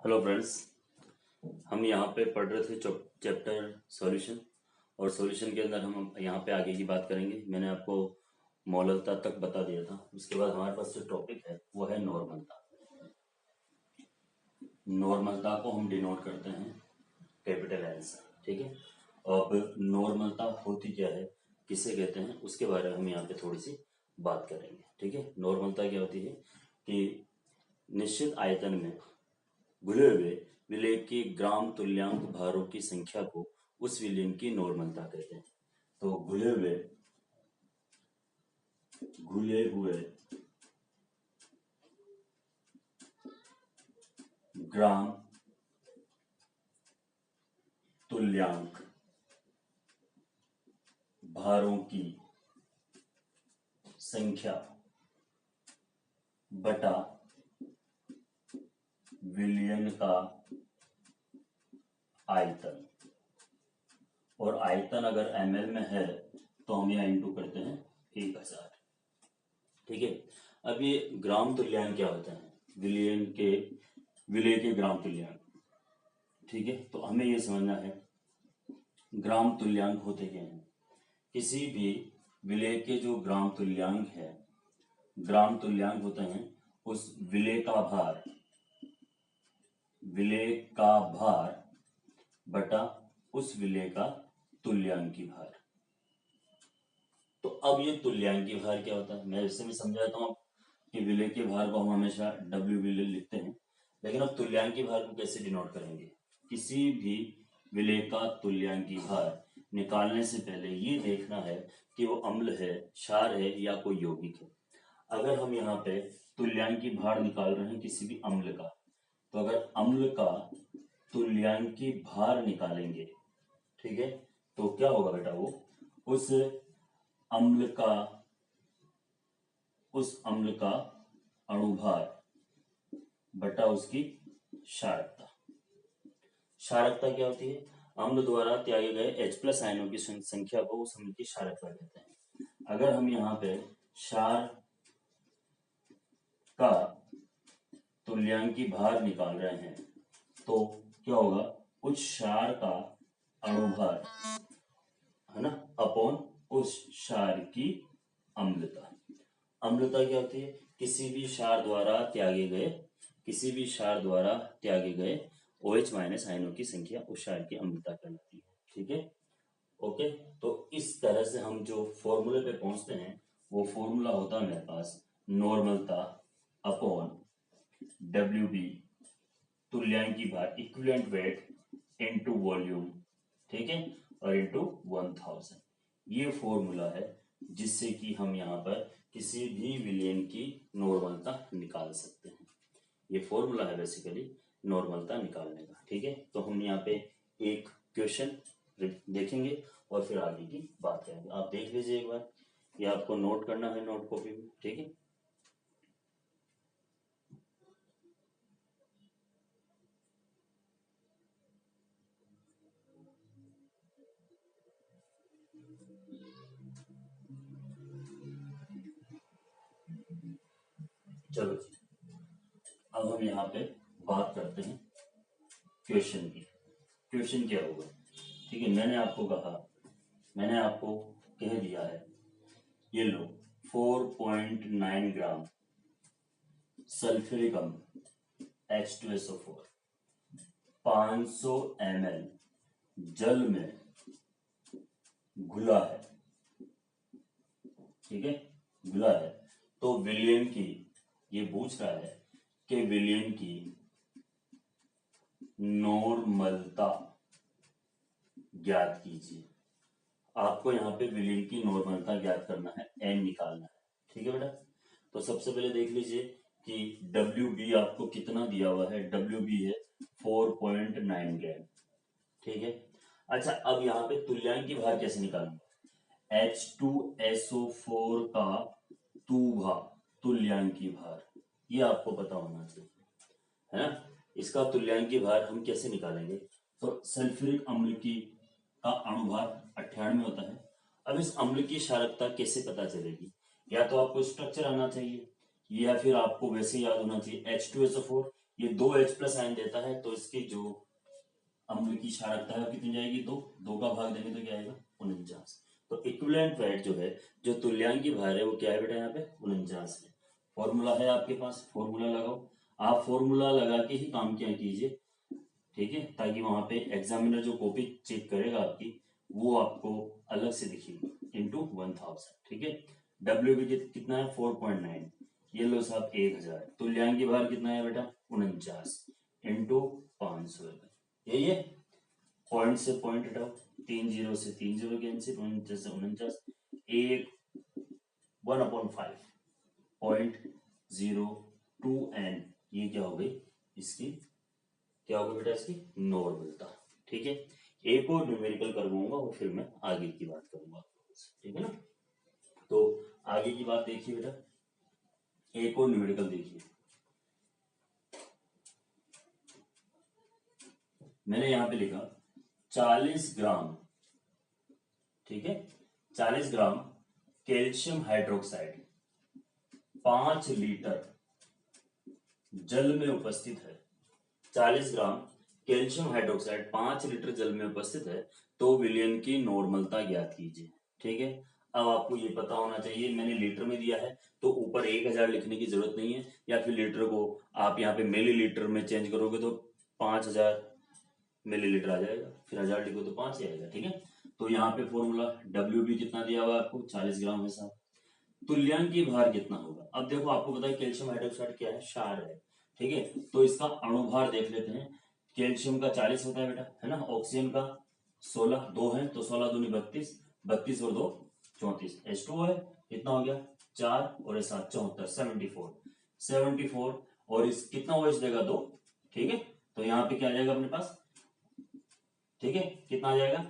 Hello friends. हम यहाँ पे पढ़ रहे थे चैप्टर सॉल्यूशन। और सॉल्यूशन के अंदर हम यहाँ पे आगे की बात करेंगे। मैंने आपको मौलिकता तक बता दिया था। उसके बाद हमारे पास जो टॉपिक है वो है नॉर्मलता। नॉर्मलता को हम डिनोट करते हैं कैपिटल एल से। ठीक है। अब नॉर्मलता होती क्या है, किसे कहते हैं, उसके बारे में हम यहाँ पे थोड़ी सी बात करेंगे। ठीक है। नॉर्मलता क्या होती है कि निश्चित आयतन में घुले हुए विलेय के ग्राम तुल्यांक भारों की संख्या को उस विलयन की नॉर्मलता कहते हैं। तो घुले हुए ग्राम तुल्यांक भारों की संख्या बटा विलयन का आयतन, और आयतन अगर ml में है तो हम यहाँ इंटू करते हैं 1000। ठीक है। अब ये ग्राम तुल्यांक क्या होता है, विलय के ग्राम तुल्यांक। ठीक है। तो हमें ये समझना है ग्राम तुल्यांक होते क्या हैं। किसी भी विलय के जो ग्राम तुल्यांक है, ग्राम तुल्यांक होते हैं उस विलय का भार बटा उस विलय का तुल्यांकी भार। तो अब ये तुल्यांकी भार क्या होता है, मैं इससे भी समझाता हूँ कि विलय के भार को हम हमेशा डब्ल्यू विलय लिखते हैं, लेकिन अब तुल्यांकी भार को कैसे डिनोट करेंगे। किसी भी विलय का तुल्यांकी भार निकालने से पहले ये देखना है कि वो अम्ल है, क्षार है या कोई यौगिक है। अगर हम यहाँ पे तुल्यांकी भार निकाल रहे हैं किसी भी अम्ल का, तो अगर अम्ल का तुल्यांकी भार निकालेंगे, ठीक है, तो क्या होगा बेटा, वो उस अम्ल का अणुभार बटा उसकी क्षारकता। क्षारकता क्या होती है, अम्ल द्वारा त्यागे गए H+ आयनों की संख्या को उस अम्ल की क्षारकता कहते हैं। अगर हम यहाँ पे क्षार का तुल्यांकी भार निकाल रहे हैं तो क्या होगा, उस क्षार का अणुभार है ना अपॉन उस क्षार की अम्लता। अम्लता क्या होती है, किसी भी क्षार द्वारा त्यागे गए OH- आयनों की संख्या उस क्षार की अम्लता कहलाती है। ठीक है। ओके। तो इस तरह से हम जो फॉर्मूले पे पहुंचते हैं वो फॉर्मूला होता है मेरे पास नॉर्मलता अपॉन WB तुल्यांकी भार इक्विवेलेंट वेट इनटू वॉल्यूम। ठीक है। और इनटू 1000। ये फॉर्मूला है जिससे कि हम यहाँ पर किसी भी विलयन की नॉर्मलता निकाल सकते हैं। ये फॉर्मूला है बेसिकली नॉर्मलता निकालने का। ठीक है। तो हम यहाँ पे एक क्वेश्चन देखेंगे और फिर आगे की बात करेंगे। आप देख लीजिए एक बार, ये आपको नोट करना है नोट कॉपी में। ठीक है। चलो जी, अब हम यहाँ पे बात करते हैं क्वेश्चन की। क्वेश्चन क्या होगा, ठीक है, मैंने आपको कह दिया है, ये लो 4.9 ग्राम सल्फ्यूरिक अम्ल H2SO4 500 ml जल में घुला है। ठीक है, घुला है। तो विलयन की, ये पूछ रहा है कि विलयन की नॉर्मलता ज्ञात कीजिए। आपको यहाँ पे विलयन की नॉर्मलता ज्ञात करना है, एन निकालना है। ठीक है बेटा। तो सबसे पहले देख लीजिए कि WB आपको कितना दिया हुआ है, WB है 4.9 ग्राम। ठीक है। अच्छा, अब यहाँ पे तुल्यांकी भार कैसे निकालूंगा, H2SO4 का तुल्यांकी भार, ये आपको पता होना चाहिए, है ना। इसका तुल्यांकी भार हम कैसे निकालेंगे, तो सल्फ्यूरिक अम्ल की का अणुभार 98 होता है। अब इस अम्ल की क्षारकता कैसे पता चलेगी, या तो आपको स्ट्रक्चर आना चाहिए या फिर आपको वैसे याद होना चाहिए H2SO4 ये 2H प्लस आयन देता है, तो इसकी जो अम्ल की क्षारकता है कितनी जाएगी, 2 का भाग देंगे तो क्या आएगा 49। तो इक्विवेलेंट वेट जो है, जो तुल्यांकी भार है, वो क्या है बेटा यहाँ पे 49 है। फॉर्मूला है आपके पास, फॉर्मूला लगाओ। आप फॉर्मूला लगा के ही काम क्या कीजिए, ठीक है, ताकि वहां पे एग्जामिनर जो कॉपी चेक करेगा आपकी, वो आपको अलग से दिखेगी इंटू 1000, ठीक है। डब्ल्यू भी कितना है 4.9, ये लो साहब 1000, तुल्यांकी भार कितना है बेटा 49 इंटू 500, यही है। पॉइंट से पॉइंट हटाओ, 30 से 30 कैंसिल, 49 से 49, एक 1/5 0.02 n, ये क्या हो गई इसकी, क्या होगा बेटा इसकी नॉर्मलता, ठीक है। एक और न्यूमेरिकल करवाऊंगा और फिर मैं आगे की बात करूंगा, ठीक है ना। तो आगे की बात देखिए बेटा, एक और न्यूमेरिकल देखिए, मैंने यहां पे लिखा 40 ग्राम, ठीक है, 40 ग्राम कैल्शियम हाइड्रोक्साइड 5 लीटर जल में उपस्थित है। 40 ग्राम कैल्शियम हाइड्रोक्साइड 5 लीटर जल में उपस्थित है, तो विलयन की नॉर्मलता ज्ञात कीजिए, ठीक है। अब आपको ये पता होना चाहिए, मैंने लीटर में दिया है तो ऊपर 1000 लिखने की जरूरत नहीं है, या फिर लीटर को आप यहाँ पे मिलीलीटर में चेंज करोगे तो 5000 मिलीलीटर आ जाएगा, फिर 1000 लिखो तो 5 ही आएगा, ठीक है। तो यहाँ पे फॉर्मूला डब्ल्यू भी कितना दिया हुआ आपको 40 ग्राम है साहब। तुल्यांकी भार कितना होगा, अब देखो आपको पता है कैल्शियम हाइड्रोक्साइड क्या है, क्षार है, ठीक है। तो इसका अणुभार देख लेते हैं। कैल्शियम का 40 होता है बेटा, है ना। ऑक्सीजन का 16, 2 है तो 16 दूनी 32, 32 और 2 34, H2O है, कितना हो गया 4 और 7 74, 74 और इस कितना OH देगा 2, ठीक है। तो यहाँ पे क्या आ जाएगा अपने पास, ठीक है, कितना आ जाएगा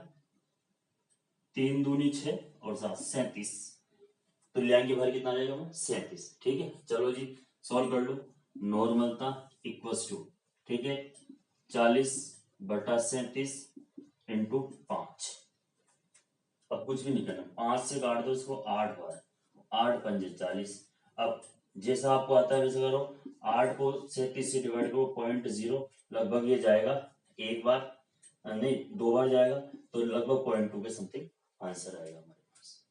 3 दूनी 6 और 7 37, तुल्यांकी भार कितना आ जाएगा 37, ठीक है। चलो जी सॉल्व कर लो, नॉर्मलता इक्वल्स टू, ठीक है, 40/37 इंटू 5। अब कुछ भी नहीं करना, 5 से काट दो इसको 8 बार, 8 पंजे 40। अब जैसा आपको आता है वैसे करो, 8 को 37 से डिवाइड करो 0.0, लगभग ये जाएगा एक बार, नहीं 2 बार जाएगा, तो लगभग 0.2 के समथिंग आंसर आएगा हमारे पास,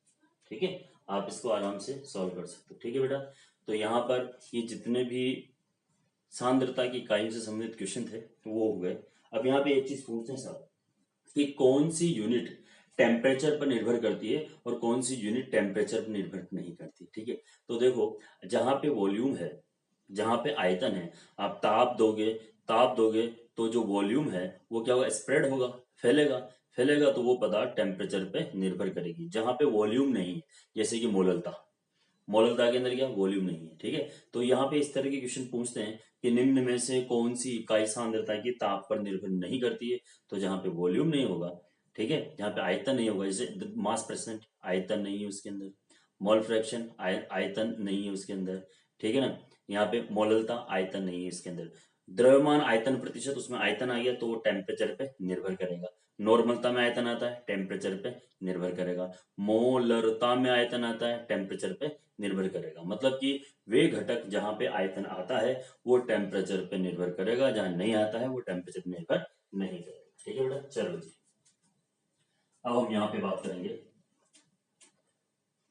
ठीक है। आप इसको आराम से सॉल्व कर सकते हो, ठीक है बेटा। तो यहाँ पर ये जितने भी सांद्रता की इकाइयों से संबंधित क्वेश्चन थे वो हो गए। अब यहाँ पे एक चीज पूछते हैं साहब कि कौन सी यूनिट टेम्परेचर पर निर्भर करती है और कौन सी यूनिट टेम्परेचर पर निर्भर नहीं करती, ठीक है। तो देखो जहां पे वॉल्यूम है, जहां पे आयतन है, आप ताप दोगे तो जो वॉल्यूम है वो क्या होगा, स्प्रेड होगा, फैलेगा, फैलेगा तो वो पदार्थ टेम्परेचर पे निर्भर करेगी। जहां पे वॉल्यूम नहीं है, जैसे कि मोललता के अंदर क्या वॉल्यूम नहीं है, ठीक है। तो यहाँ पे इस तरह के क्वेश्चन पूछते हैं कि निम्न में से कौन सी इकाई सांद्रता की ताप पर निर्भर नहीं करती है। तो जहां पे वॉल्यूम नहीं होगा, ठीक है, जहां पे आयतन नहीं होगा, जैसे मास परसेंट आयतन नहीं है उसके अंदर, मोल फ्रैक्शन आयतन नहीं है उसके अंदर, ठीक है ना। यहाँ पे मोललता आयतन नहीं है इसके अंदर, द्रव्यमान आयतन प्रतिशत, उसमें आयतन आ गया तो वो टेम्परेचर पे निर्भर करेगा। नॉर्मलता में आयतन आता है, टेम्परेचर पे निर्भर करेगा। मोलरता में आयतन आता है, टेम्परेचर पे निर्भर करेगा। मतलब कि वे घटक जहां पे आयतन आता है वो टेम्परेचर पे निर्भर करेगा, जहां नहीं आता है वो टेम्परेचर पे निर्भर नहीं करेगा, ठीक है बेटा। चलो जी अब हम यहाँ पे बात करेंगे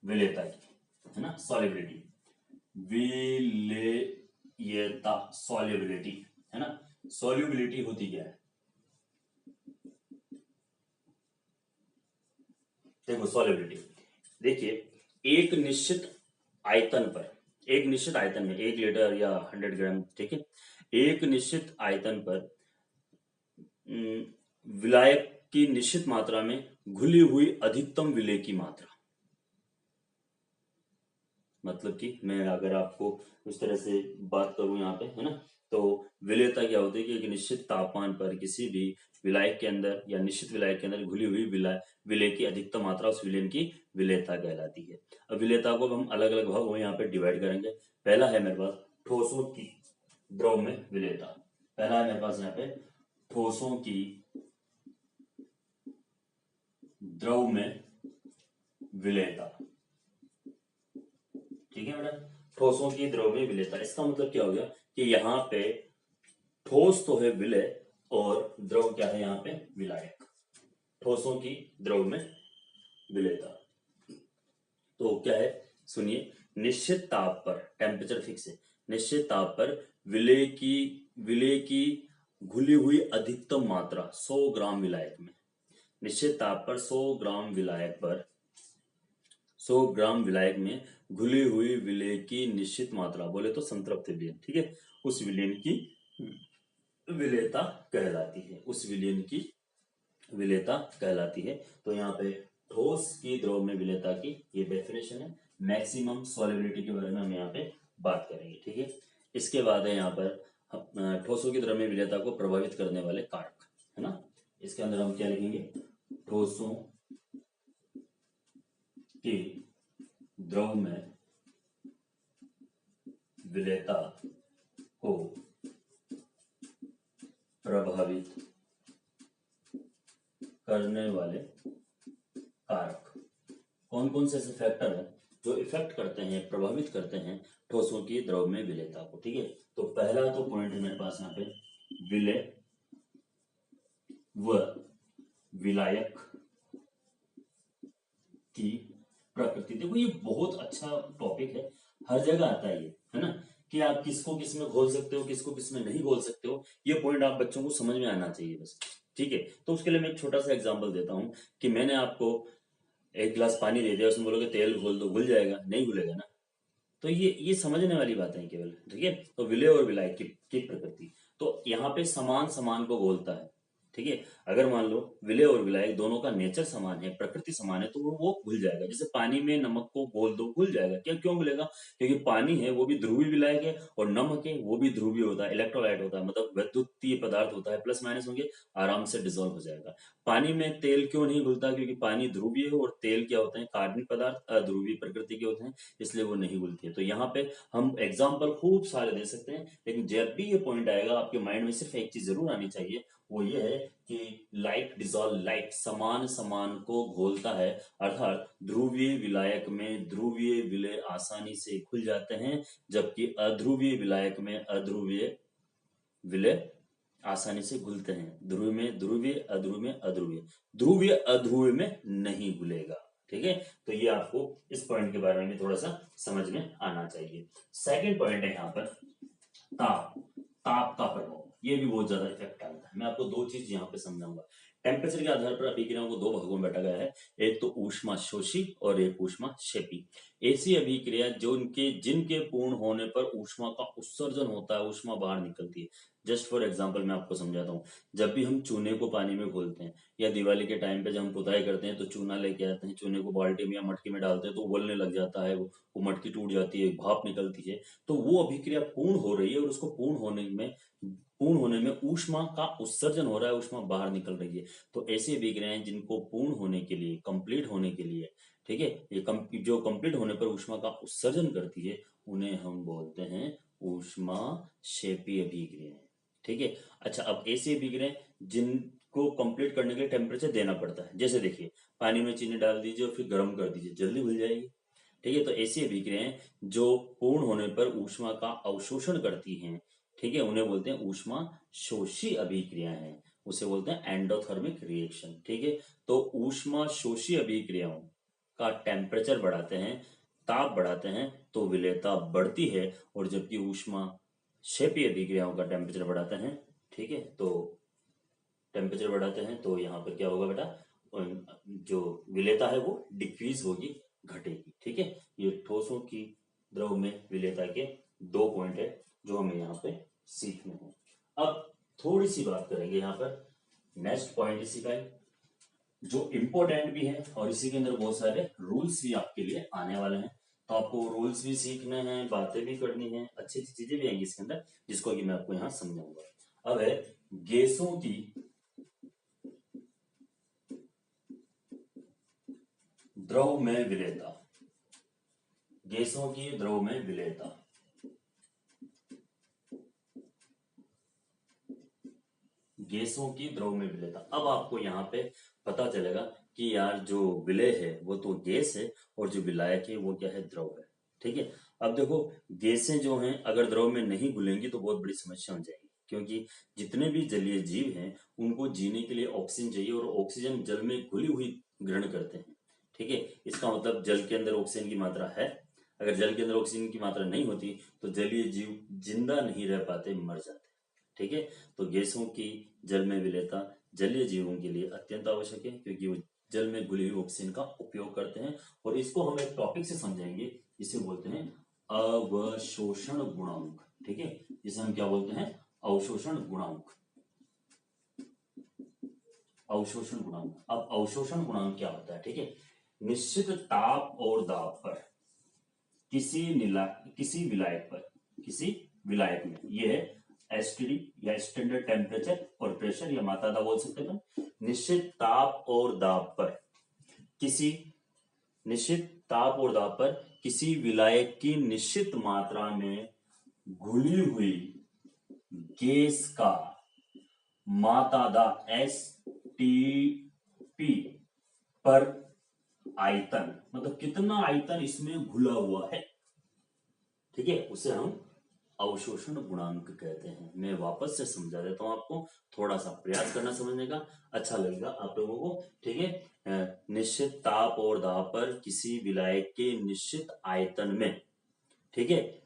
विलेयता की, है ना, सॉल्युबिलिटी, विलेयता सॉल्युबिलिटी, है ना। सॉल्युबिलिटी होती क्या है, देखो सॉल्युबिलिटी, देखिए एक निश्चित आयतन में 1 लीटर या 100 ग्राम, ठीक है, एक निश्चित आयतन पर विलायक की निश्चित मात्रा में घुली हुई अधिकतम विलेय की मात्रा। मतलब कि मैं अगर आपको उस तरह से बात करूं यहाँ पे, है ना, तो विलेयता क्या होती है कि एक निश्चित तापमान पर किसी भी विलायक के अंदर या निश्चित विलायक के अंदर घुली हुई विलेय की अधिकतम मात्रा उस विलेयन की विलेयता कहलाती है। अब विलेयता को हम अलग अलग भागों में यहाँ पे डिवाइड करेंगे। पहला है मेरे पास ठोसों की द्रव में विलेयता, पहला है मेरे पास यहाँ पे ठोसों की द्रव में विलेयता, ठीक है बेटा, ठोसों की द्रव में विलेयता। इसका मतलब क्या हो गया कि यहाँ पे ठोस तो है विलय और द्रव क्या है यहाँ पे विलायक। ठोसों की द्रव में विलेयता। तो क्या है सुनिए, निश्चित ताप पर टेम्परेचर फिक्स है, निश्चित ताप पर विलेय की घुली हुई अधिकतम मात्रा 100 ग्राम विलायक में, निश्चित ताप पर 100 ग्राम विलायक पर 100 ग्राम विलायक में घुली हुई विलेय की निश्चित मात्रा, बोले तो संतृप्त विलयन, ठीक है, उस विलयन की विलेयता कहलाती है, उस विलयन की विलेयता कहलाती है। तो यहाँ पे ठोस की द्रव में विलेयता की ये डेफिनेशन है। मैक्सिमम सॉल्युबिलिटी के बारे में हम यहाँ पे बात करेंगे, ठीक है। इसके बाद है यहाँ पर ठोसों की द्रव में विलेयता को प्रभावित करने वाले कारक, है ना। इसके अंदर हम क्या लिखेंगे, ठोसों की द्रव में विलेयता को प्रभावित करने वाले कारक। कौन कौन से ऐसे फैक्टर हैं जो इफेक्ट करते हैं, प्रभावित करते हैं ठोसों की द्रव में विलेयता को, ठीक है। तो पहला तो पॉइंट है मेरे पास यहाँ पे विलेय व विलायक की प्रकृति। देखो ये बहुत अच्छा टॉपिक है, हर जगह आता है ये, है ना, कि आप किसको किस में घोल सकते हो, किसको किस में नहीं घोल सकते हो, ये पॉइंट आप बच्चों को समझ में आना चाहिए बस, ठीक है। तो उसके लिए मैं एक छोटा सा एग्जांपल देता हूं कि मैंने आपको एक गिलास पानी दे दिया, उसमें बोलोगे तेल घोल दो, घुल जाएगा? नहीं घुलेगा ना। तो ये समझने वाली बात है केवल, ठीक है। तो विलेय और विलायक की प्रकृति, तो यहाँ पे समान समान को घोलता है, ठीक है। अगर मान लो विलेय और विलायक दोनों का नेचर समान है, प्रकृति समान है, तो वो घुल जाएगा। जैसे पानी में नमक को घोल दो, घुल जाएगा। क्या क्यों घुलेगा? क्योंकि पानी है वो भी ध्रुवीय विलायक है, और नमक है वो भी ध्रुवीय होता है, इलेक्ट्रोलाइट होता है, मतलब विद्युतीय पदार्थ होता है, प्लस माइनस होंगे, आराम से डिजोल्व हो जाएगा। पानी में तेल क्यों नहीं घुलता? क्योंकि पानी ध्रुवीय है और तेल क्या होते हैं, कार्बनिक पदार्थ, अध्रुवीय प्रकृति के होते हैं, इसलिए वो नहीं घुलती है। तो यहाँ पे हम एग्जाम्पल खूब सारे दे सकते हैं, लेकिन जब भी ये पॉइंट आएगा आपके माइंड में सिर्फ एक चीज जरूर आनी चाहिए, वो ये है कि लाइट डिजॉल्व लाइट, समान समान को घोलता है, अर्थात ध्रुवीय विलायक में ध्रुवीय विलेय आसानी से घुल जाते हैं, जबकि अध्रुवीय विलायक में अध्रुवीय विलेय आसानी से घुलते हैं। ध्रुवीय में ध्रुवीय, अध्रुवीय में अध्रुवीय, ध्रुवीय अध्रुवीय में नहीं घुलेगा, ठीक है। तो ये आपको इस पॉइंट के बारे में थोड़ा सा समझ में आना चाहिए। सेकंड पॉइंट है यहाँ पर ताप, ताप का प्रभाव, ये भी बहुत ज्यादा इफेक्ट डालता है। मैं आपको दो चीज यहाँ पे समझाऊंगा। टेम्परेचर के आधार पर अभिक्रियाओं को दो भागों में बांटा गया है, एक तो ऊष्मा शोषी और एक ऊष्मा शेपी। ऐसी अभिक्रिया जो जिनके पूर्ण होने पर ऊष्मा का उत्सर्जन होता है, ऊष्मा बाहर निकलती है। जस्ट फॉर एग्जाम्पल मैं आपको समझाता हूँ। जब भी हम चूने को पानी में घोलते हैं, या दिवाली के टाइम पे जब हम पुताई करते हैं तो चूना लेके आते हैं, चूने को बाल्टी में या मटकी में डालते हैं तो उबलने लग जाता है, वो मटकी टूट जाती है, भाप निकलती है। तो वो अभिक्रिया पूर्ण हो रही है, और उसको पूर्ण होने में ऊष्मा का उत्सर्जन हो रहा है, ऊष्मा बाहर निकल रही है। तो ऐसी अभिक्रियाएं जिनको पूर्ण होने के लिए, कंप्लीट होने के लिए, ठीक है, ये जो कंप्लीट होने पर ऊष्मा का उत्सर्जन करती है, उन्हें हम बोलते हैं ऊष्मा शेपी अभिक्रियाएं, ठीक है। अच्छा, अब ऐसी अभिक्रियाएं जिनको कंप्लीट करने के लिए टेम्परेचर देना पड़ता है, जैसे देखिए पानी में चीनी डाल दीजिए और फिर गर्म कर दीजिए, जल्दी घुल जाएगी, ठीक है। तो ऐसी अभिक्रियाएं जो पूर्ण होने पर ऊष्मा का अवशोषण करती हैं, ठीक है, उन्हें बोलते हैं ऊष्मा शोषी अभिक्रिया है, उसे बोलते हैं एंडोथर्मिक रिएक्शन, ठीक है। तो ऊष्मा शोषी अभिक्रियाओं का टेम्परेचर बढ़ाते हैं, ताप बढ़ाते हैं, तो विलेयता बढ़ती है, और जबकि ऊष्मा शेपी अभिक्रियाओं का टेम्परेचर बढ़ाते हैं, ठीक है, तो टेम्परेचर बढ़ाते हैं तो यहाँ पर क्या होगा बेटा, जो विलेयता है वो डिक्रीज होगी, घटेगी, ठीक है। ये ठोसों की द्रव में विलेयता के दो पॉइंट है जो हमें यहाँ पे सीखने हैं। अब थोड़ी सी बात करेंगे यहाँ पर नेक्स्ट पॉइंट इसी का है, जो इंपॉर्टेंट भी है, और इसी के अंदर बहुत सारे रूल्स भी आपके लिए आने वाले हैं। तो आपको रूल्स भी सीखने हैं, बातें भी करनी है, अच्छी अच्छी चीजें भी आएंगी इसके अंदर, जिसको कि मैं आपको यहाँ समझाऊंगा। अब है गैसों की द्रव में विलेयता, गैसों की द्रव में विलेयता। गैसों की द्रव में विलेयता। अब आपको यहाँ पे पता चलेगा कि यार जो विलेय है वो तो गैस है, और जो विलायक है वो क्या है, द्रव है, ठीक है। अब देखो गैसें जो हैं अगर द्रव में नहीं घुलेंगी तो बहुत बड़ी समस्या हो जाएगी। क्योंकि जितने भी जलीय जीव हैं उनको जीने के लिए ऑक्सीजन चाहिए और ऑक्सीजन जल में घुली हुई ग्रहण करते हैं। ठीक है, इसका मतलब जल के अंदर ऑक्सीजन की मात्रा है। अगर जल के अंदर ऑक्सीजन की मात्रा नहीं होती तो जलीय जीव जिंदा नहीं रह पाते, मर जाते। ठीक है, तो गैसों की जल में विलेयता जलीय जीवों के लिए अत्यंत आवश्यक है, क्योंकि वो जल में घुली हुई ऑक्सीजन का उपयोग करते हैं। और इसको हम एक टॉपिक से समझाएंगे, इसे बोलते हैं अवशोषण गुणांक। ठीक है, जिसे हम क्या बोलते हैं, अवशोषण गुणांक। अवशोषण गुणांक, अब अवशोषण गुणांक क्या होता है? ठीक है, निश्चित ताप और दाब पर किसी विलायक में, ये है एसटीडी या स्टैंडर्ड टेम्परेचर और प्रेशर या मात्रा बोल सकते हैं। निश्चित ताप और दाब पर किसी विलायक की निश्चित मात्रा में घुली हुई गैस का मात्रा एसटीपी पर आयतन, मतलब कितना आयतन इसमें घुला हुआ है, ठीक है, उसे हम अवशोषण गुणांक कहते हैं। मैं वापस से समझा देता हूं आपको, थोड़ा सा प्रयास करना समझने का, अच्छा लगेगा आप लोगों को। ठीक है, निश्चित ताप और दाब पर किसी विलायक के निश्चित आयतन में, ठीक है,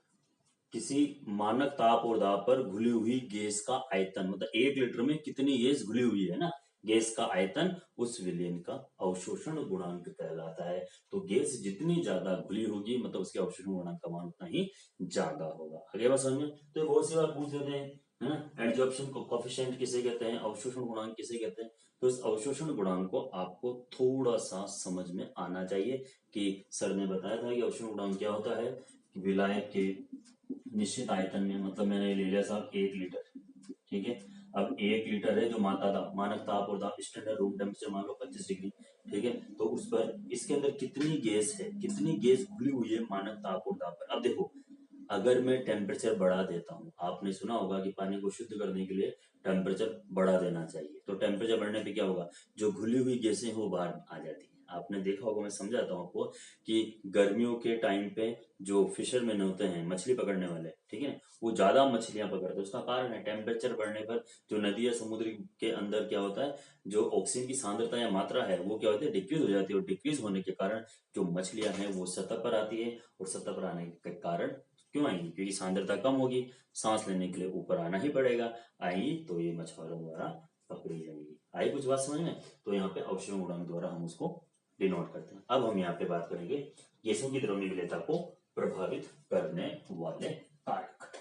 किसी मानक ताप और दाब पर घुली हुई गैस का आयतन, मतलब 1 लीटर में कितनी गैस घुली हुई है ना, गैस का आयतन, उस विलयन का अवशोषण गुणांक कहलाता है। तो गैस जितनी ज्यादा घुली होगी मतलब उसके अवशोषण गुणांक का मान उतना ही ज्यादा होगा। आगे बात समझ में? तो बहुत सी बार पूछ लेते हैं, है ना, एडजॉर्प्शन कोएफिशिएंट किसे कहते हैं, अवशोषण गुणांक किसे कहते हैं। तो इस अवशोषण गुणांक को आपको थोड़ा सा समझ में आना चाहिए कि सर ने बताया था कि अवशोषण गुणांक क्या होता है। विलायक के निश्चित आयतन में, मतलब मैंने ले लिया साहब 1 लीटर, ठीक है, अब 1 लीटर है जो मानक ताप और दाब स्टैंडर्ड रूम टेम्परेचर मान लो 25 डिग्री, ठीक है, तो उस पर इसके अंदर कितनी गैस है, कितनी गैस घुली हुई है मानक ताप और दाब पर। अब देखो, अगर मैं टेम्परेचर बढ़ा देता हूँ, आपने सुना होगा कि पानी को शुद्ध करने के लिए टेम्परेचर बढ़ा देना चाहिए, तो टेम्परेचर बढ़ने पे क्या होगा, जो घुली हुई गैसें वो बाहर आ जाती है। आपने देखा होगा, मैं समझाता हूँ आपको, कि गर्मियों के टाइम पे जो फिशरमैन होते हैं, मछली पकड़ने वाले, ठीक है, वो ज्यादा मछलियां पकड़ते हैं। उसका कारण है टेम्परेचर बढ़ने पर जो नदी या समुद्र के अंदर क्या होता है, जो ऑक्सीजन की सांद्रता या मात्रा है वो क्या होती है, डिक्रीज हो जाती है, और डिक्रीज होने के कारण जो मछलियां हैं वो सतह पर आती है, और सतह पर आने के कारण क्यों आएंगी, क्योंकि सांद्रता कम होगी, सांस लेने के लिए ऊपर आना ही पड़ेगा, आएंगी तो ये मछुआरों द्वारा पकड़ी जाएंगी। आई कुछ बात समझ में? तो यहाँ पे अवशोषण गुणांक द्वारा हम उसको डिनोट करते हैं। अब हम यहाँ पे बात करेंगे गैसों की द्रव्य विलेयता को प्रभावित करने वाले कारक।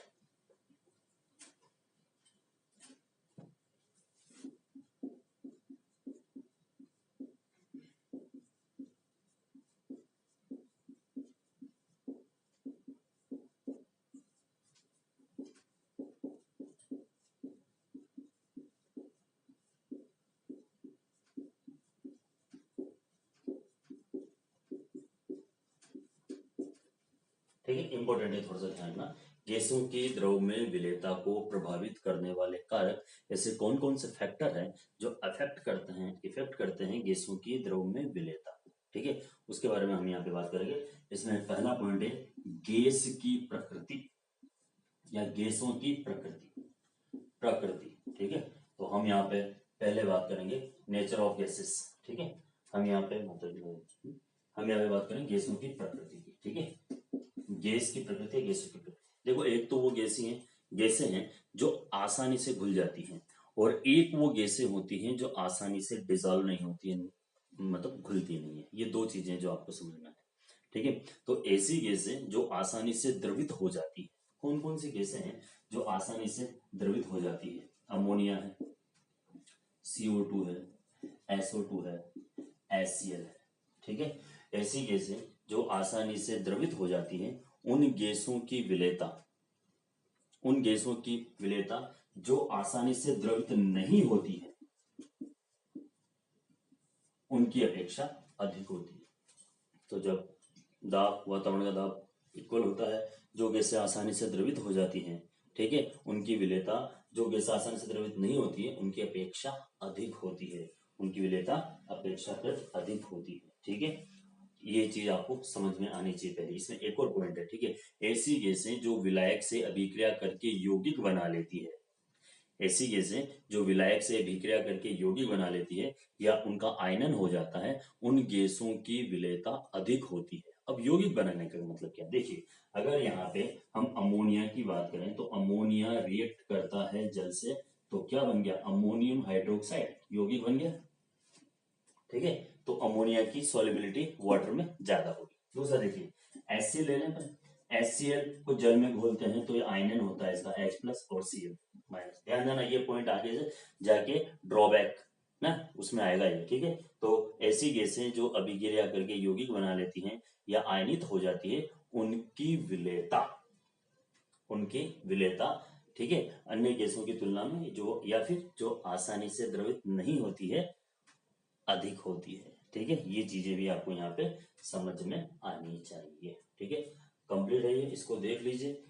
ठीक है, इंपॉर्टेंट है, थोड़ा सा ध्यान रखना। गैसों की द्रव में विलेयता को प्रभावित करने वाले कारक ऐसे कौन कौन से फैक्टर हैं जो इफेक्ट करते हैं गैसों की द्रव में विलेयता। ठीक है, उसके बारे में हम यहाँ पे बात करेंगे। इसमें पहला पॉइंट है गैस की प्रकृति या गैसों की प्रकृति। ठीक है, तो हम यहाँ पे पहले बात करेंगे नेचर ऑफ गैसेस। ठीक है, हम यहाँ पे बात करेंगे गैसों की प्रकृति की। ठीक है, गैस की प्रकृति, गैसों की प्रकृति। देखो, एक तो वो गैसें हैं जो आसानी से घुल जाती हैं, और एक वो गैसें होती हैं जो आसानी से डिजॉल्व नहीं होती हैं, मतलब घुलती नहीं है। ये दो चीजें जो आपको समझना है। ठीक है, तो ऐसी गैसें जो आसानी से द्रवित हो जाती है, कौन कौन सी गैसें हैं जो आसानी से द्रवित हो जाती है? अमोनिया है, CO2 है, SO2 है, HCl है। ठीक है, ऐसी गैसें जो आसानी से द्रवित हो जाती हैं, उन गैसों की विलेयता जो आसानी से द्रवित नहीं होती है उनकी अपेक्षा अधिक होती है। तो जब वातावरण का दाब इक्वल होता है, जो गैसें आसानी से द्रवित हो जाती हैं, ठीक है, उनकी विलेयता जो गैस आसानी से द्रवित नहीं होती है उनकी अपेक्षा अधिक होती है, उनकी विलेयता अपेक्षाकृत अधिक होती है। ठीक है, ये चीज आपको समझ में आनी चाहिए पहले। इसमें एक और पॉइंट है, ठीक है, ऐसी गैसें जो विलायक से अभिक्रिया करके यौगिक बना लेती है, ऐसी गैसें जो विलायक से अभिक्रिया करके यौगिक बना लेती है या उनका आयनन हो जाता है, उन गैसों की विलेयता अधिक होती है। अब यौगिक बनाने का मतलब क्या, देखिए अगर यहाँ पे हम अमोनिया की बात करें तो अमोनिया रिएक्ट करता है जल से, तो क्या बन गया, अमोनियम हाइड्रोक्साइड यौगिक बन गया। ठीक है, तो अमोनिया की सॉल्युबिलिटी वाटर में ज्यादा होगी। दूसरा देखिए, HCl लेने पर, HCl को जल में घोलते हैं तो ये आयनन होता है इसका H+ और Cl-। ध्यान देना, ये पॉइंट आगे से जाके ड्रॉबैक ना उसमें आएगा ये। ठीक है, तो ऐसी गैसें जो अभिक्रिया करके यौगिक बना लेती हैं या आयनित हो जाती है, उनकी विलेयता, उनकी विलेयता, ठीक है, अन्य गैसों की तुलना में जो, या फिर जो आसानी से द्रवित नहीं होती है, अधिक होती है। ठीक है, ये चीजें भी आपको यहाँ पे समझ में आनी चाहिए। ठीक है, कंप्लीट है ये, इसको देख लीजिए।